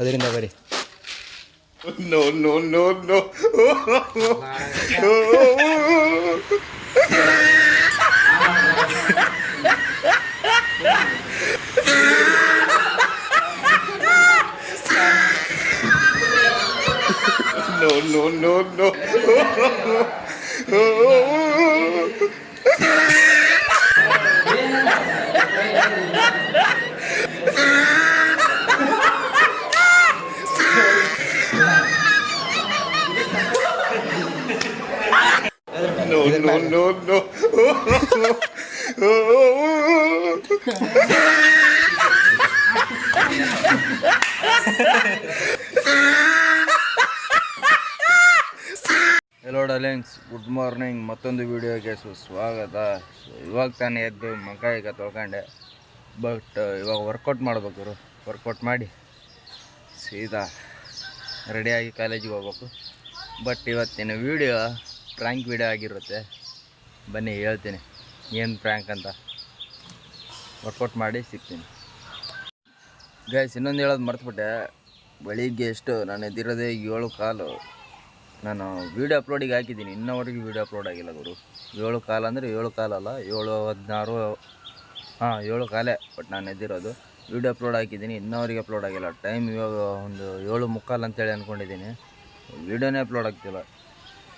ಅದರಿಂದ ಬರಿ. No, no, no, no. No, no, no, no. No, no, no, no. Hello darlings, good morning. ಮತ್ತೊಂದು ವೀಡಿಯೋಗೆ ಸ್ವಾಗತ. ಇವಾಗ ತಾನೇ ಎದ್ದು ಮುಖ ಈಗ ತೊಳ್ಕೊಂಡೆ. ಬಟ್ ಇವಾಗ ವರ್ಕೌಟ್ ಮಾಡ್ಬೇಕು. ವರ್ಕೌಟ್ ಮಾಡಿ ಸೀದಾ ರೆಡಿಯಾಗಿ ಕಾಲೇಜಿಗೆ ಹೋಗ್ಬೇಕು. ಬಟ್ ಇವತ್ತಿನ ವೀಡಿಯೋ ಪ್ರ್ಯಾಂಕ್ ವೀಡಿಯೋ ಆಗಿರುತ್ತೆ. ಬನ್ನಿ ಹೇಳ್ತೀನಿ ಏನು ಪ್ರ್ಯಾಂಕ್ ಅಂತ. ವರ್ಕೌಟ್ ಮಾಡಿ ಸಿಗ್ತೀನಿ ಗೈಸ್. ಇನ್ನೊಂದು ಹೇಳೋದು ಮರ್ತುಬಿಟ್ಟೆ. ಬೆಳಿಗ್ಗೆ ಎಷ್ಟು ನಾನು ಎದ್ದಿರೋದೇ 7:15. ನಾನು ವೀಡಿಯೋ ಅಪ್ಲೋಡಿಗೆ ಹಾಕಿದ್ದೀನಿ, ಇನ್ನೋವರೆಗೂ ವೀಡಿಯೋ ಅಪ್ಲೋಡ್ ಆಗಿಲ್ಲ ಗುರು. 7:15 ಅಂದರೆ 7:15 ಅಲ್ಲ, 7:16. 7:15. ಬಟ್ ನಾನು ಎದ್ದಿರೋದು. ವೀಡಿಯೋ ಅಪ್ಲೋಡ್ ಹಾಕಿದ್ದೀನಿ, ಇನ್ನೋವರೆಗೆ ಅಪ್ಲೋಡ್ ಆಗಿಲ್ಲ. ಟೈಮ್ ಇವಾಗ ಒಂದು 7:45 ಅಂತೇಳಿ ಅಂದ್ಕೊಂಡಿದ್ದೀನಿ. ವೀಡಿಯೋನೇ ಅಪ್ಲೋಡ್ ಆಗ್ತಿಲ್ಲ.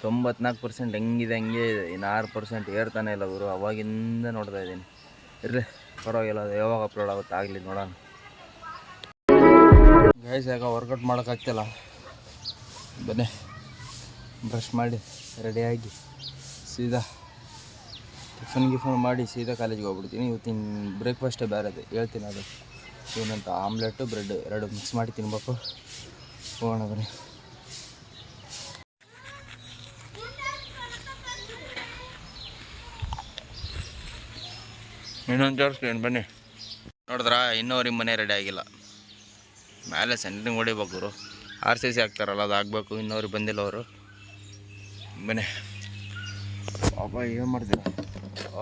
94% ಹೆಂಗಿದೆ ಹಂಗೆ ಇದೆ. ಇನ್ನು 6% ಏರ್ತಾನೆ ಇಲ್ಲ ಗುರು. ಅವಾಗಿಂದ ನೋಡ್ತಾ ಇದ್ದೀನಿ. ಇರಲಿ ಪರವಾಗಿಲ್ಲ, ಅದು ಯಾವಾಗ ಅಪ್ಲೋಡ್ ಆಗುತ್ತೆ ಆಗಲಿ, ನೋಡೋಣ. ಗೈಸ್ ಯಾಕೆ ವರ್ಕೌಟ್ ಮಾಡೋಕ್ಕಾಗ್ತಿಲ್ಲ. ಬನ್ನಿ ಬ್ರಷ್ ಮಾಡಿ ರೆಡಿಯಾಗಿ ಸೀದಾ ಟಿಫನ್ ಮಾಡಿ ಸೀದಾ ಕಾಲೇಜಿಗೆ ಹೋಗ್ಬಿಡ್ತೀನಿ. ಇವತ್ತಿನ ಬ್ರೇಕ್ಫಾಸ್ಟೇ ಬೇರೆದೆ, ಹೇಳ್ತೀನಿ ಅದು ಏನಂತ. ಆಮ್ಲೆಟು ಬ್ರೆಡ್ ಎರಡು ಮಿಕ್ಸ್ ಮಾಡಿ ತಿನ್ಬೇಕು. ಹೋಗೋಣ ಬನ್ನಿ. ಇನ್ನೊಂದು ತೋರಿಸ್ತೀನಿ ಬನ್ನಿ. ನೋಡಿದ್ರಾ, ಇನ್ನೂವರೆಗೆ ಮನೆ ರೆಡಿ ಆಗಿಲ್ಲ. ಮೇಲೆ ಸೆಂಟ್ರಿಂಗ್ ಹೊಡಿಬೇಕು ಅವರು. RCC ಹಾಕ್ತಾರಲ್ಲ, ಅದು ಆಗಬೇಕು. ಇನ್ನೂರಿಗೆ ಬಂದಿಲ್ಲ ಅವರು. ಬನ್ನಿ ಪಾಪ ಏನು ಮಾಡ್ತೀರ,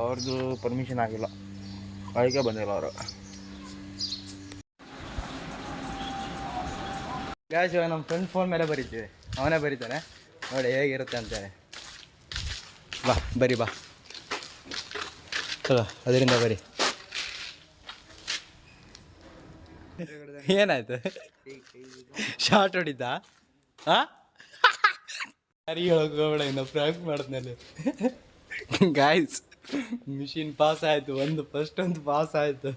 ಅವ್ರದ್ದು ಪರ್ಮಿಷನ್ ಆಗಿಲ್ಲ, ಅದಕ್ಕೆ ಬಂದಿಲ್ಲ ಅವರು. ಗ್ಯಾಸ್ ಇವಾಗ ನಮ್ಮ ಫ್ರೆಂಡ್ ಫೋನ್ ಮೇಲೆ ಬರೀತೀವಿ, ಅವನೇ ಬರೀತಾನೆ ನೋಡಿ ಹೇಗಿರುತ್ತೆ ಅಂತೇಳಿ. ಬಾ ಬರಿ ಬಾ, ಅದರಿಂದ ಬರಿ. ಏನಾಯ್ತು? ಶಾರ್ಟ್ ಹೊಡಿತಾ? ಸರಿ ಹೇಳೋಕೋಬೇಡ, ಇನ್ನು ಫ್ರಾಂಕ್ ಮಾಡಿದ್ಮೇಲೆ. ಗಾಯ್ಸ್ ಮಿಷಿನ್ ಪಾಸ್ ಆಯಿತು. ಫಸ್ಟ್ ಒಂದು ಪಾಸ್ ಆಯಿತು.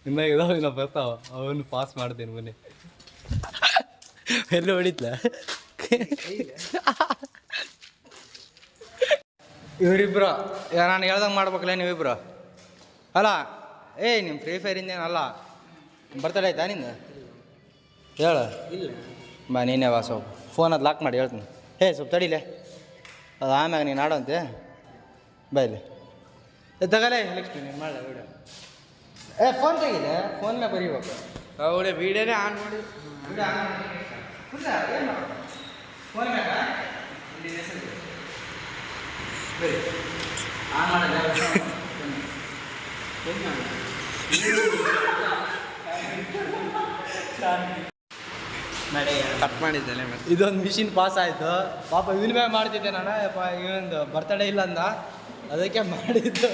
ಇನ್ನು ಇದಾವೆ, ಇನ್ನು ಬರ್ತಾವ. ಅವನು ಪಾಸ್ ಮಾಡ್ತೀನಿ ಬನ್ನಿ. ಎಲ್ಲ ಹೊಡಿತ್ಲ ಇವರಿಬ್ರು. ನಾನು ಹೇಳ್ದಂಗೆ ಮಾಡ್ಬೇಕಲ್ಲ ನೀವಿಬ್ರು. ಅಲ್ಲ ನಿಮ್ಮ ಫ್ರೀ ಫೈರ್ ಇಂದೇನಲ್ಲ, ಬರ್ತಡೇ ಆಯ್ತಾ ನಿಂದು? ಹೇಳು. ಇಲ್ಲ ಬಾ, ನೀನೇ ವಾಸ ಹೋಗು. ಫೋನ್ ಅದು ಲಾಕ್ ಮಾಡಿ ಹೇಳ್ತೀನಿ. ಸ್ವಲ್ಪ ತಡಿಲೆ, ಅದು ಆಮ್ಯಾಗ ನೀನು ಆಡೋಂತೆ. ಬಾ ಇಲ್ಲಿ ತಗಲೇ. ನೆಕ್ಸ್ಟ್ ನೀನು ಮಾಡಲ ವಿಡಿಯೋ. ಫೋನ್ ತೆಗಿದೆ, ಫೋನ್ ಮ್ಯಾಗ ಬರೀಬೇಕು. ಹೌದೇ, ವೀಡಿಯೋನೇ ಆನ್ ಮಾಡಿ. ಫೋನ್ ಮ್ಯಾಗ ಬರೀ ಆನ್ ಮಾಡಿದೆ. ಕಟ್ ಮಾಡಿದ್ದೇನೆ. ಇದೊಂದು ಮಿಷಿನ್ ಪಾಸ್ ಆಯಿತು. ಪಾಪ ಇವನ್ ಮ್ಯಾಗ ಮಾಡ್ತಿದ್ದೆ ನಾನು. ಇವೊಂದು ಬರ್ತಡೇ ಇಲ್ಲ ಅಂದ, ಅದಕ್ಕೆ ಮಾಡಿದ್ದು.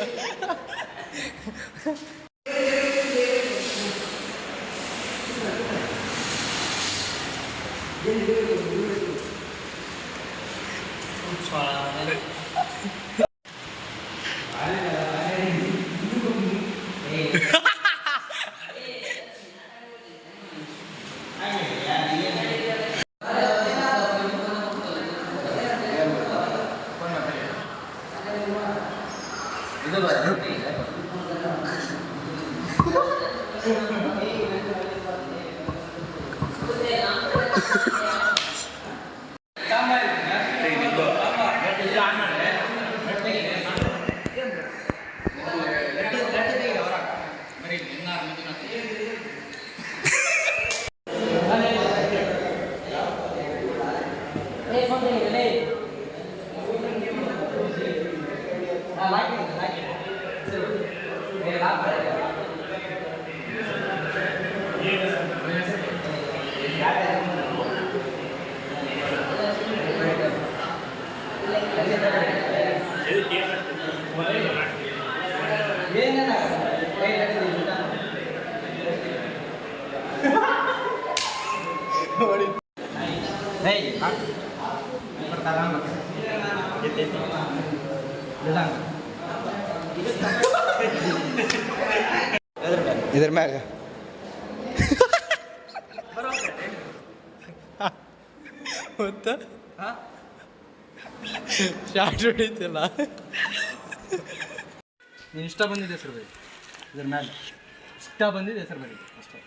ಇದ್ರ ಮ್ಯಾಗ ಗೊತ್ತಾ ಶಾರ್ಟ್ ಹೊಡಿತಿಲ್ಲ ನೀನು ಇಷ್ಟ ಬಂದಿದ್ದೆ ಹೆಸರು ಬರೀ ಇದ್ರ ಮೇಲೆ ಇಷ್ಟ ಬಂದಿದ್ದೆ ಹೆಸರು ಬರೀ ಅಷ್ಟೇ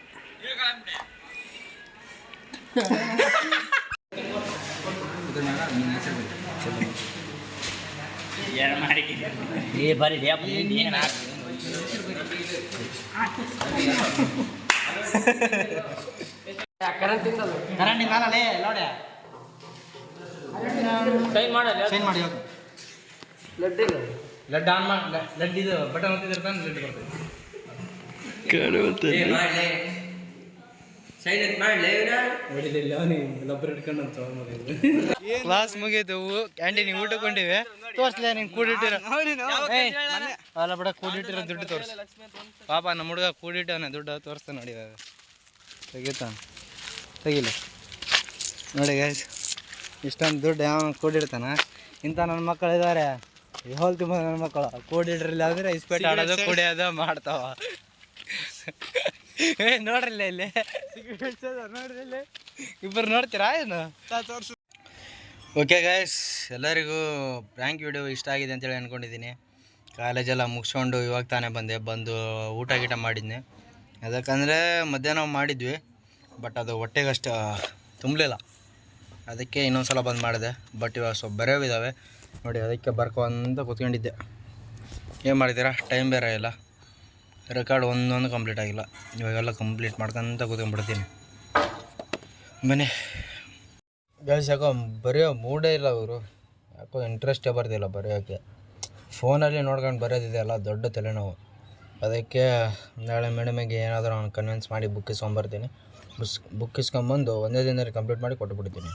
ಇದ್ರ ಮೇಲೆ ನಿನ್ನ ಹೆಸರು ಬರೀ ಕರೆಂಟ್ ನಾನಲ್ಲೇ ನೋಡ್ಯಾ ಸೈನ್ ಮಾಡಿ ಹೋಗಿ ಲಡ್ ಆನ್ ಮಾಡಿ ಲಡ್ ಇದು ಬಟನ್ ಒತ್ತಿದ್ರೆ ತಾನೆ ಲಡ್ ಬರ್ತದೆ ಹೊಡಿಲಿಲ್ಲ ಲಬ್ಬರ್ ಹಿಡ್ಕೊಂಡು ಕ್ಲಾಸ್ ಮುಗೀತು ಕ್ಯಾಂಟೀನ್ ಊಟ ಕೊಂಡಿವೆ ತೋರಿಸ್ಲೇ ನೀನು ಕೂಡಿಟ್ಟಿರೋ ಅಲ್ಲ ಬಿಡ ಕೂಡಿಟ್ಟಿರೋ ದುಡ್ಡು ತೋರಿಸು ಪಾಪ ನಮ್ಮ ಹುಡುಗ ಕೂಡಿಟ್ಟವನೇ ದುಡ್ಡು ತೋರಿಸ್ತಾನೆ ನೋಡಿ ಇವಾಗ ತೆಗಿತಾನೆ ತೆಗಿಲ್ಲ ನೋಡಿ ಗೈಸ್ ಇಷ್ಟೊಂದು ದುಡ್ಡು ಯಾವ ಕೂಡಿಡ್ತಾನ ಇಂಥ ನನ್ನ ಮಕ್ಕಳು ಇದ್ದಾರೆ ಹೋಲ್ ತುಂಬ ನನ್ನ ಮಕ್ಕಳು ಕೂಡಿಡ್ರಿಲ್ಲ ಅಂದರೆ ಇಸ್ಪೇಟ್ ಆಡೋದು ಕುಡಿಯೋದು ಮಾಡ್ತಾವ ನೋಡ್ರಿಲ್ಲ ಇಲ್ಲಿ ನೋಡ್ರಿ ಇಬ್ಬರು ನೋಡ್ತೀರಾ ಏನು ಓಕೆ ಗೈಸ್ ಎಲ್ಲರಿಗೂ ಪ್ರ್ಯಾಂಕ್ ವಿಡಿಯೋ ಇಷ್ಟ ಆಗಿದೆ ಅಂತೇಳಿ ಅಂದ್ಕೊಂಡಿದ್ದೀನಿ ಕಾಲೇಜೆಲ್ಲ ಮುಗಿಸ್ಕೊಂಡು ಇವಾಗ ತಾನೇ ಬಂದು ಊಟ ಗೀಟ ಮಾಡಿದ್ನಿ ಅದಕ್ಕಂದರೆ ಮಧ್ಯಾಹ್ನ ಮಾಡಿದ್ವಿ ಬಟ್ ಅದು ಹೊಟ್ಟೆಗಷ್ಟು ತುಂಬಲಿಲ್ಲ ಅದಕ್ಕೆ ಇನ್ನೊಂದು ಸಲ ಬಂದು ಮಾಡಿದೆ ಬಟ್ ಇವಾಗ ಸ್ವಲ್ಪ ಬರೆಯೋವಿದ್ದಾವೆ ನೋಡಿ ಅದಕ್ಕೆ ಬರ್ಕೊಂತ ಕೂತ್ಕೊಂಡಿದ್ದೆ ಏನು ಮಾಡಿದ್ದೀರಾ ಟೈಮ್ ಬೇರೆ ಇಲ್ಲ ರೆಕಾರ್ಡ್ ಒಂದೊಂದು ಕಂಪ್ಲೀಟ್ ಆಗಿಲ್ಲ ಇವಾಗೆಲ್ಲ ಕಂಪ್ಲೀಟ್ ಮಾಡ್ಕೊಂತ ಕೂತ್ಕೊಂಡ್ಬಿಡ್ತೀನಿ ಬನ್ನಿ ಗೈಸ್ ಯಾಕೋ ಬರೆಯೋ ಮೂಡೇ ಇಲ್ಲ ಅವರು ಯಾಕೋ ಇಂಟ್ರೆಸ್ಟೇ ಬರ್ತಿಲ್ಲ ಬರೆಯೋಕ್ಕೆ ಫೋನಲ್ಲಿ ನೋಡ್ಕೊಂಡು ಬರೆಯೋದಿದೆಯಲ್ಲ ದೊಡ್ಡ ತಲೆನೋವು ಅದಕ್ಕೆ ನಾಳೆ ಮೇಡಮಿಗೆ ಏನಾದರೂ ನಾನು ಕನ್ವಿನ್ಸ್ ಮಾಡಿ ಬುಕ್ ಇಸ್ಕೊಂಬರ್ತೀನಿ ಬುಕ್ ಇಸ್ಕೊಂಬಂದು ಒಂದೇ ದಿನದಲ್ಲಿ ಕಂಪ್ಲೀಟ್ ಮಾಡಿ ಕೊಟ್ಟುಬಿಡ್ತೀನಿ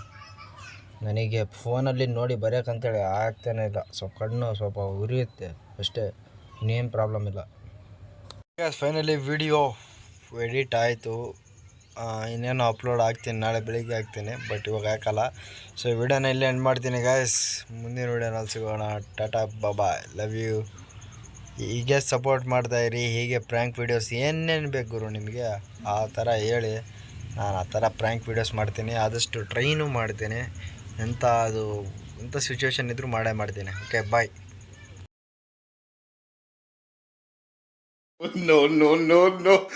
ನನಗೆ ಫೋನಲ್ಲಿ ನೋಡಿ ಬರೆಯೋಕ್ಕಂತೇಳಿ ಆಗ್ತಾನೆ ಇಲ್ಲ ಸ್ವಲ್ಪ ಕಣ್ಣು ಸ್ವಲ್ಪ ಉರಿಯುತ್ತೆ ಅಷ್ಟೇ ಇನ್ನೇನು ಪ್ರಾಬ್ಲಮ್ ಇಲ್ಲ ಫೈನಲಿ ವಿಡಿಯೋ ಎಡಿಟ್ ಆಯಿತು ಇನ್ನೇನು ಅಪ್ಲೋಡ್ ಆಗ್ತೀನಿ ನಾಳೆ ಬೆಳಿಗ್ಗೆ ಆಗ್ತೀನಿ ಬಟ್ ಇವಾಗ ಹಾಕಲ್ಲ ಸೊ ವಿಡಿಯೋನ ಇಲ್ಲೇ ಎಂಡ್ ಮಾಡ್ತೀನಿ ಗಾಯ್ಸ್ ಮುಂದಿನ ವಿಡಿಯೋನಲ್ಲಿ ಸಿಗೋಣ ಟಾಟಾ ಬಾಯ್ ಲವ್ ಯು ಹೀಗೆ ಸಪೋರ್ಟ್ ಮಾಡ್ತಾಯಿರಿ ಹೀಗೆ ಪ್ರ್ಯಾಂಕ್ ವೀಡಿಯೋಸ್ ಏನೇನು ಬೇಕು ಗುರು ನಿಮಗೆ ಆ ಥರ ಹೇಳಿ ನಾನು ಆ ಥರ ಪ್ರ್ಯಾಂಕ್ ವೀಡಿಯೋಸ್ ಮಾಡ್ತೀನಿ ಆದಷ್ಟು ಟ್ರೈನು ಮಾಡ್ತೀನಿ ಎಂಥ ಸಿಚುವೇಶನ್ ಇದ್ದರೂ ಮಾಡ್ತೀನಿ okay bye No, no, no, no.